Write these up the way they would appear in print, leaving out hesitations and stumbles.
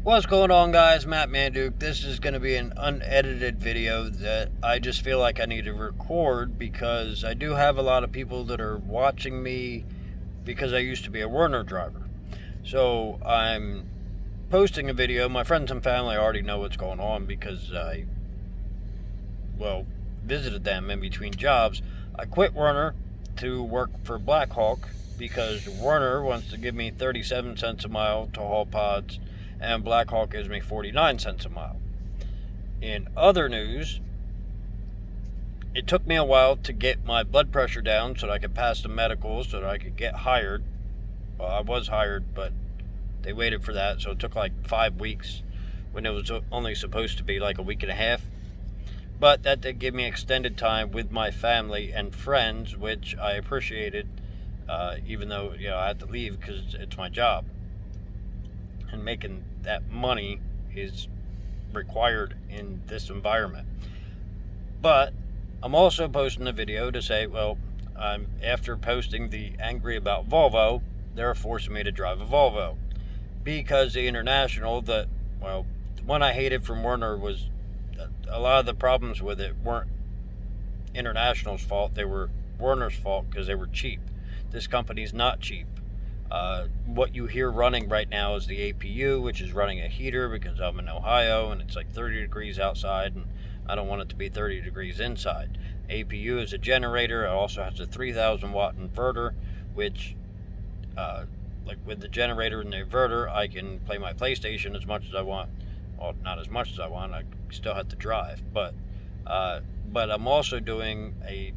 What's going on, guys? Matt Manduke. This is going to be an unedited video that I just feel like I need to record because I do have a lot of people that are watching me because I used to be a Werner driver. So I'm posting a video. My friends and family already know what's going on because I, visited them in between jobs. I quit Werner to work for Blackhawk because Werner wants to give me 37 cents a mile to haul pods and Blackhawk gives me 49 cents a mile. In other news, it took me a while to get my blood pressure down so that I could pass the medicals so that I could get hired. Well, I was hired, but they waited for that, so it took like 5 weeks when it was only supposed to be like a week and a half. But that did give me extended time with my family and friends, which I appreciated, even though I had to leave because it's my job. And making that money is required in this environment. But I'm also posting a video to say, after posting the angry about Volvo, they're forcing me to drive a Volvo. Because the International, the one I hated from Werner was a lot of the problems with it weren't International's fault, they were Werner's fault because they were cheap. This company's not cheap. What you hear running right now is the APU, which is running a heater because I'm in Ohio and it's like 30 degrees outside and I don't want it to be 30 degrees inside. APU is a generator. It also has a 3,000 watt inverter, which, like with the generator and the inverter, I can play my PlayStation as much as I want. Well, not as much as I want. I still have to drive, but I'm also doing a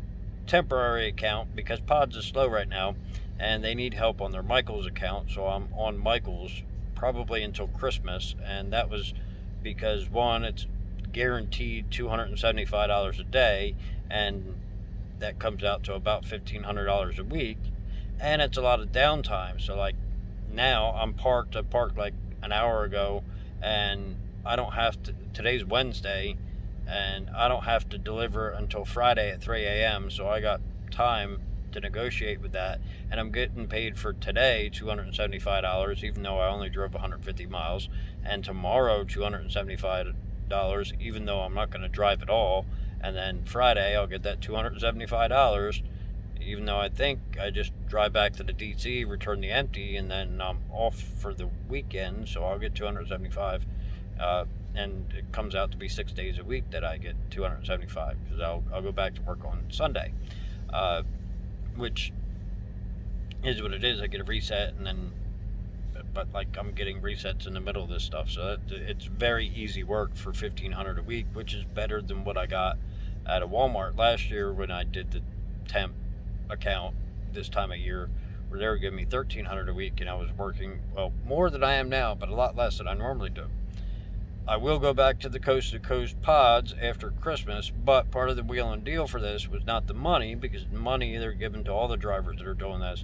temporary account because Pods is slow right now and they need help on their Michaels account, so I'm on Michaels probably until Christmas. And that was because, one, it's guaranteed $275 a day, and that comes out to about $1,500 a week, and it's a lot of downtime. So like now I parked like an hour ago, and I don't have to, today's Wednesday, and I don't have to deliver until Friday at 3 a.m. So I got time to negotiate with that, and I'm getting paid for today $275, even though I only drove 150 miles, and tomorrow $275, even though I'm not going to drive at all, and then Friday I'll get that $275, even though I think I just drive back to the DC, return the empty, and then I'm off for the weekend, so I'll get $275. And it comes out to be 6 days a week that I get $275 because I'll go back to work on Sunday. Which is what it is. I get a reset, and then, but like I'm getting resets in the middle of this stuff, so it's very easy work for $1,500 a week, which is better than what I got at a Walmart last year when I did the temp account this time of year, where they were giving me $1,300 a week, and I was working more than I am now, but a lot less than I normally do. I will go back to the Coast to Coast Pods after Christmas, but part of the wheel and deal for this was not the money, because the money they're giving to all the drivers that are doing this.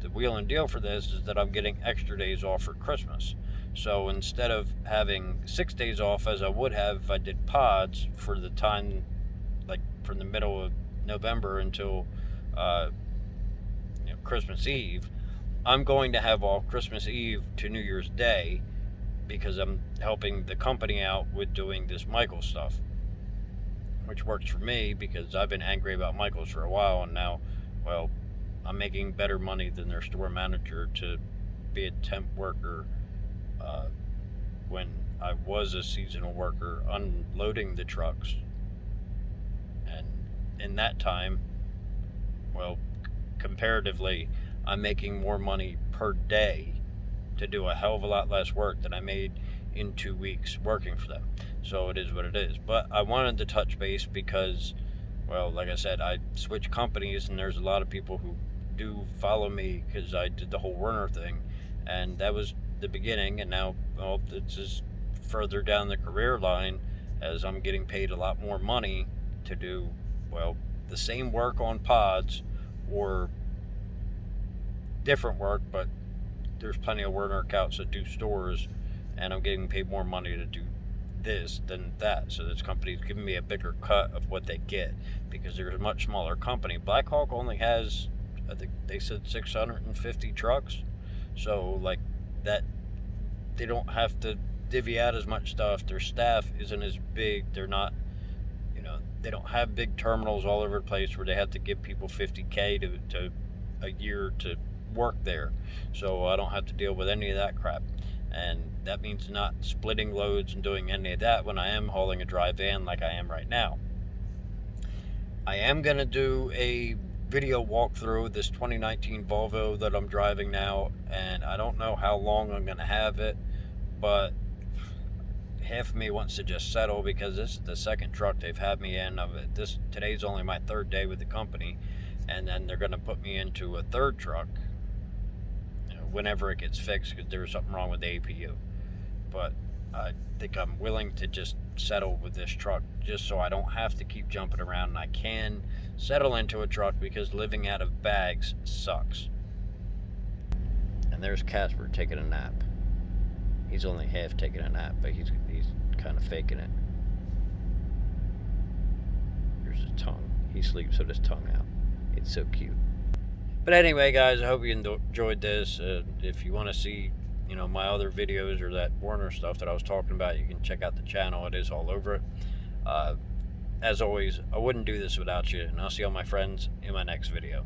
The wheel and deal for this is that I'm getting extra days off for Christmas. So instead of having 6 days off as I would have if I did Pods for the time, like from the middle of November until Christmas Eve, I'm going to have off Christmas Eve to New Year's Day, because I'm helping the company out with doing this Michaels stuff, which works for me because I've been angry about Michaels for a while, and now, I'm making better money than their store manager to be a temp worker when I was a seasonal worker unloading the trucks. And in that time, comparatively, I'm making more money per day to do a hell of a lot less work than I made in 2 weeks working for them. So it is what it is. But I wanted to touch base because, like I said, I switched companies, and there's a lot of people who do follow me because I did the whole Werner thing, and that was the beginning. And now, it's just further down the career line as I'm getting paid a lot more money to do, the same work on Pods or different work, but there's plenty of Werner accounts that do stores, and I'm getting paid more money to do this than that. So this company's giving me a bigger cut of what they get because they're a much smaller company. Blackhawk only has, I think they said, 650 trucks. So like that, they don't have to divvy out as much stuff. Their staff isn't as big. They're not, they don't have big terminals all over the place where they have to give people $50K to a year to work there. So I don't have to deal with any of that crap. And that means not splitting loads and doing any of that when I am hauling a dry van like I am right now. I am going to do a video walkthrough of this 2019 Volvo that I'm driving now, and I don't know how long I'm going to have it, but half of me wants to just settle because this is the second truck they've had me in. Today's only my third day with the company, and then they're going to put me into a third truck whenever it gets fixed because there's something wrong with the APU. But I think I'm willing to just settle with this truck just so I don't have to keep jumping around, and I can settle into a truck because living out of bags sucks. And there's Casper taking a nap. He's only half taking a nap, but he's kind of faking it. Here's his tongue. He sleeps with his tongue out. It's so cute. But anyway, guys, I hope you enjoyed this. If you want to see, my other videos or that Werner stuff that I was talking about, you can check out the channel. It is all over it. As always, I wouldn't do this without you, and I'll see all my friends in my next video.